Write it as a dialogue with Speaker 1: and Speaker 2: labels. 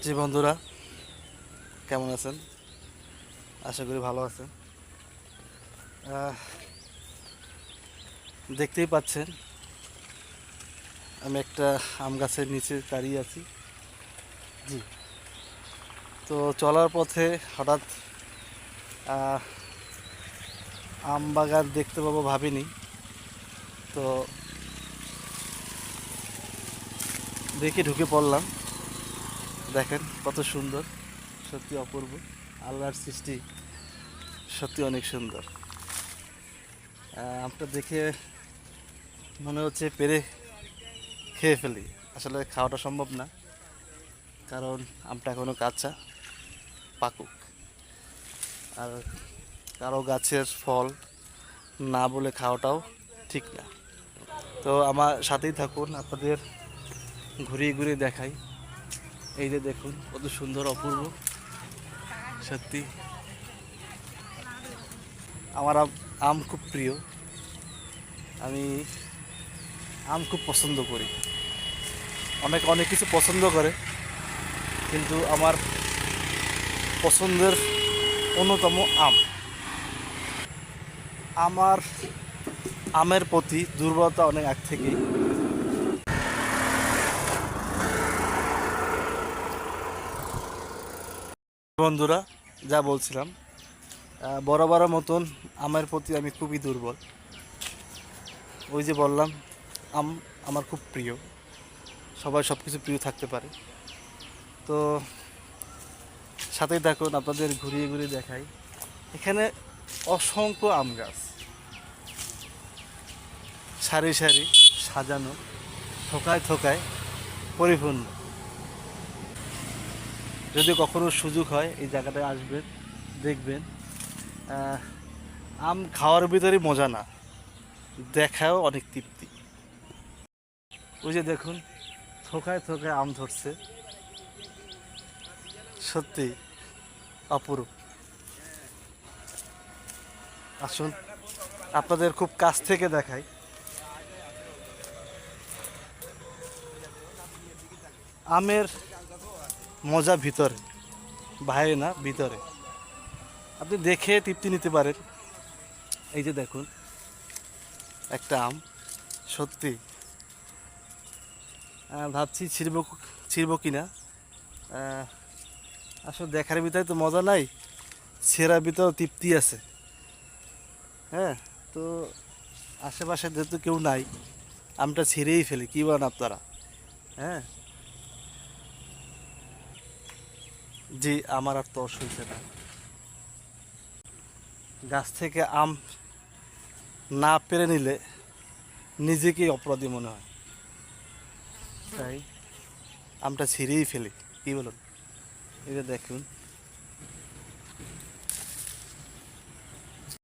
Speaker 1: জি বন্ধুরা, কেমন আছেন? আশা করি ভালো আছেন। আহ, দেখতেই পাচ্ছেন আমি একটা আম গাছের নিচে দাঁড়িয়ে আছি। জি, তো চলার পথে হঠাৎ আহ, আম বাগান দেখতে পাবো ভাবিনি। তো দেখে ঢুকে পড়লাম। দেখেন কত সুন্দর, সত্যি অপূর্ব। আল্লাহর সৃষ্টি সত্যি অনেক সুন্দর। আমটা দেখে মনে হচ্ছে পেরে খেয়ে ফেলি। আসলে খাওয়াটা সম্ভব না, কারণ আমটা এখনো কাঁচা, পাকুক। আর কারো গাছের ফল না বলে খাওয়াটাও ঠিক না। তো আমার সাথেই থাকুন, আপনাদের ঘুরিয়ে ঘুরিয়ে দেখাই। এই যে দেখুন কত সুন্দর, অপূর্ব। সত্যি আমার আম খুব প্রিয়। আমি আম খুব পছন্দ করি। অনেক অনেক কিছু পছন্দ করে, কিন্তু আমার পছন্দের অন্যতম আম। আমার আমের প্রতি দুর্বলতা অনেক আগ থেকেই। বন্ধুরা, যা বলছিলাম, বরাবরের মতন আমের প্রতি আমি খুবই দুর্বল। ওই যে বললাম, আম আমার খুব প্রিয়। সবাই সব কিছু প্রিয় থাকতে পারে। তো সাথেই থাকুন, আপনাদের ঘুরিয়ে ঘুরিয়ে দেখাই। এখানে অসংখ্য আম গাছ, সারি সারি সাজানো, থোকায় থোকায় পরিপূর্ণ। যদি কখনো সুযোগ হয় এই জায়গাটায় আসবেন, দেখবেন আহ, আম খাওয়ার ভিতরে মজা না, দেখাও অনেক তৃপ্তি। ওই যে দেখুন, থোকায় থোকায় আম ধরছে, সত্যি অপরূপ। আসুন আপনাদের খুব কাছ থেকে দেখাই। আমের মজা ভিতরে, বাইরে না, ভিতরে। আপনি দেখে তৃপ্তি নিতে পারেন। এই যে দেখুন একটা আম, সত্যি ভাবছি ছিঁড়ব কিনা। আহ, আসলে দেখার ভিতরে তো মজা নাই, ছেঁড়ার ভিতরে তৃপ্তি আছে। হ্যাঁ, তো আশেপাশে যেহেতু কেউ নাই, আমটা ছিঁড়েই ফেলি, কী বলেন আপনারা? হ্যাঁ, জি, আমার আর তর সইছে না। গাছ থেকে আম না পেরে নিলে নিজেকেই অপরাধী মনে হয়, তাই আমটা ছিঁড়েই ফেলি, কী বলুন? এই যে দেখুন